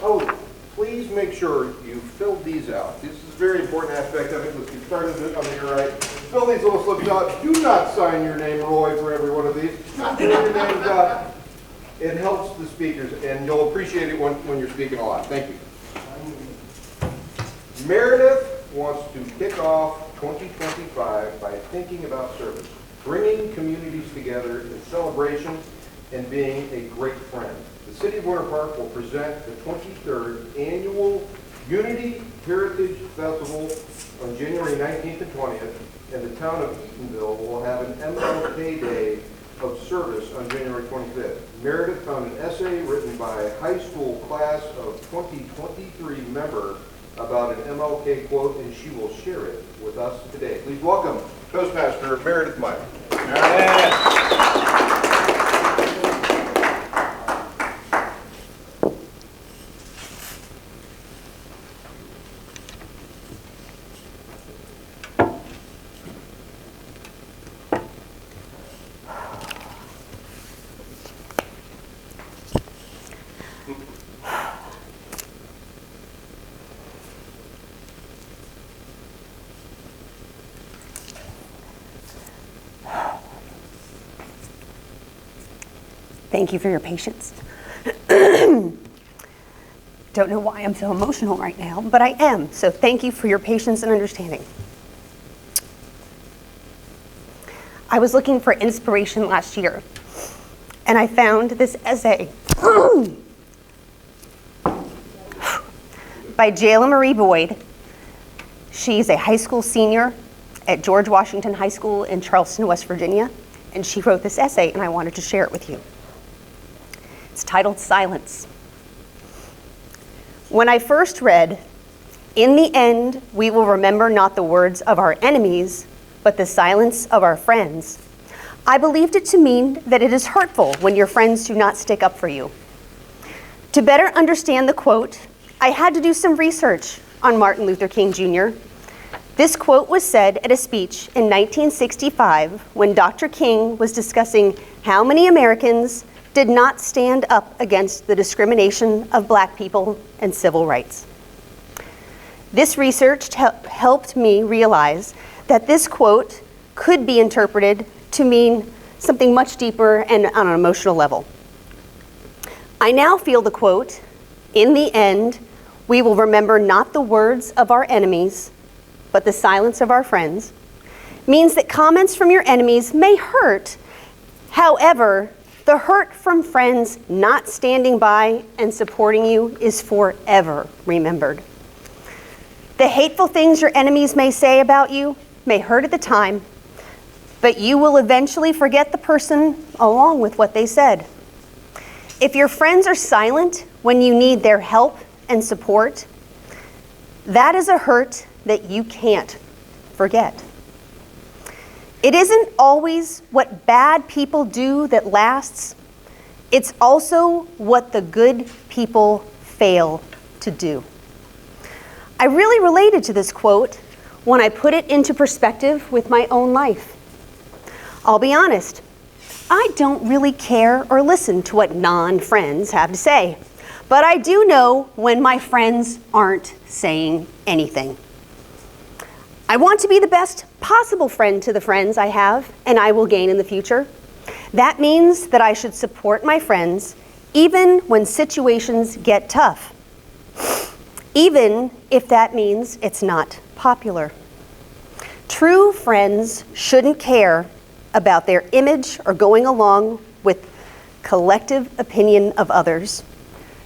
Oh, please make sure you fill these out. This is a very important aspect of it. Let's get started on your right. Fill these little slips out. Do not sign your name, Roy, for every one of these. Fill your names out. It helps the speakers, and you'll appreciate it when you're speaking a lot. Thank you. Meredith wants to kick off 2025 by thinking about service, bringing communities together in celebration, and being a great friend. The City of Winter Park will present the 23rd Annual Unity Heritage Festival on January 19th and 20th, and the town of Eatonville will have an MLK Day of service on January 25th. Meredith found an essay written by a high school class of 2023 member about an MLK quote, and she will share it with us today. Please welcome Toastmaster Meredith Meyers. Thank you for your patience. Don't know why I'm so emotional right now, but I am. So thank you for your patience and understanding. I was looking for inspiration last year, and I found this essay by Jayla Marie Boyd. She's a high school senior at George Washington High School in Charleston, West Virginia, and she wrote this essay, and I wanted to share it with you. It's titled Silence. When I first read, "In the end, we will remember not the words of our enemies, but the silence of our friends," I believed it to mean that it is hurtful when your friends do not stick up for you. To better understand the quote, I had to do some research on Martin Luther King Jr. This quote was said at a speech in 1965 when Dr. King was discussing how many Americans did not stand up against the discrimination of Black people and civil rights. This research helped me realize that this quote could be interpreted to mean something much deeper and on an emotional level. I now feel the quote, "In the end, we will remember not the words of our enemies, but the silence of our friends," means that comments from your enemies may hurt. However, the hurt from friends not standing by and supporting you is forever remembered. The hateful things your enemies may say about you may hurt at the time, but you will eventually forget the person along with what they said. If your friends are silent when you need their help and support, that is a hurt that you can't forget. It isn't always what bad people do that lasts. It's also what the good people fail to do. I really related to this quote when I put it into perspective with my own life. I'll be honest, I don't really care or listen to what non-friends have to say, but I do know when my friends aren't saying anything. I want to be the best possible friend to the friends I have and I will gain in the future. That means that I should support my friends even when situations get tough, even if that means it's not popular. True friends shouldn't care about their image or going along with collective opinion of others.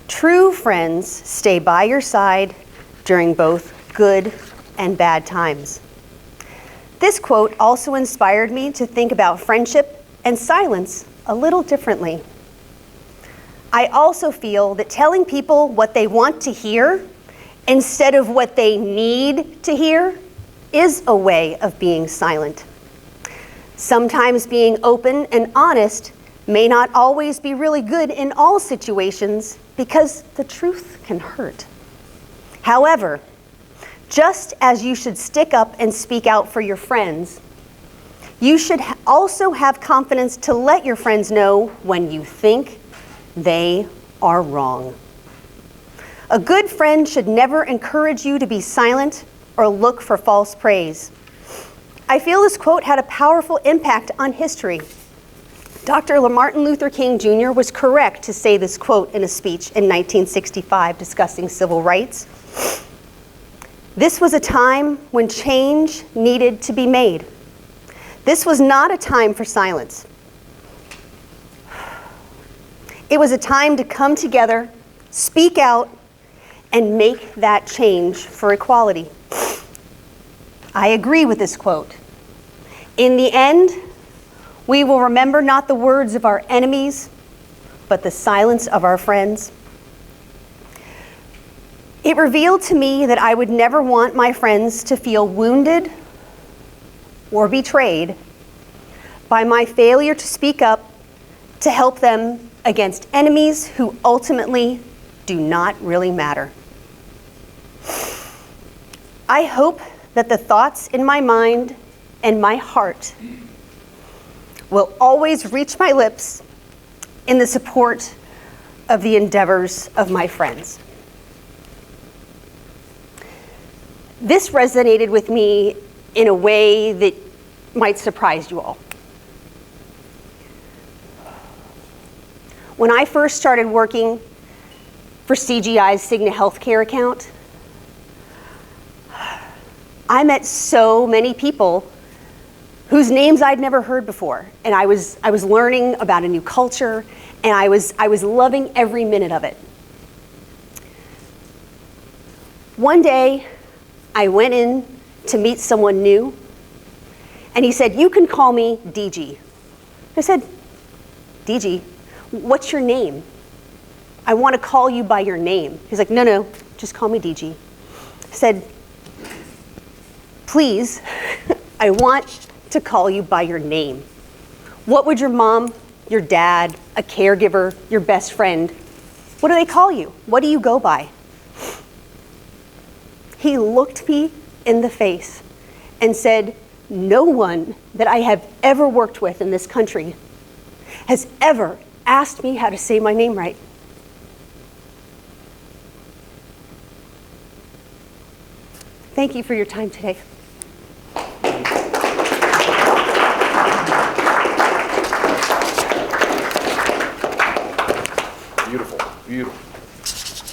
True friends stay by your side during both good and bad times. This quote also inspired me to think about friendship and silence a little differently. I also feel that telling people what they want to hear instead of what they need to hear is a way of being silent. Sometimes being open and honest may not always be really good in all situations because the truth can hurt. However, just as you should stick up and speak out for your friends, you should also have confidence to let your friends know when you think they are wrong. A good friend should never encourage you to be silent or look for false praise. I feel this quote had a powerful impact on history. Dr. Martin Luther King Jr. was correct to say this quote in a speech in 1965 discussing civil rights. This was a time when change needed to be made. This was not a time for silence. It was a time to come together, speak out, and make that change for equality. I agree with this quote. In the end, we will remember not the words of our enemies, but the silence of our friends. It revealed to me that I would never want my friends to feel wounded or betrayed by my failure to speak up to help them against enemies who ultimately do not really matter. I hope that the thoughts in my mind and my heart will always reach my lips in the support of the endeavors of my friends. This resonated with me in a way that might surprise you all. When I first started working for CGI's Cigna Healthcare account, I met so many people whose names I'd never heard before. And I was learning about a new culture, and I was loving every minute of it. One day, I went in to meet someone new, and he said, "You can call me DG." I said, "DG, what's your name? I want to call you by your name." He's like, No, just call me DG. I said, "Please, I want to call you by your name. What would your mom, your dad, a caregiver, your best friend, what do they call you? What do you go by?" He looked me in the face and said, "No one that I have ever worked with in this country has ever asked me how to say my name right." Thank you for your time today.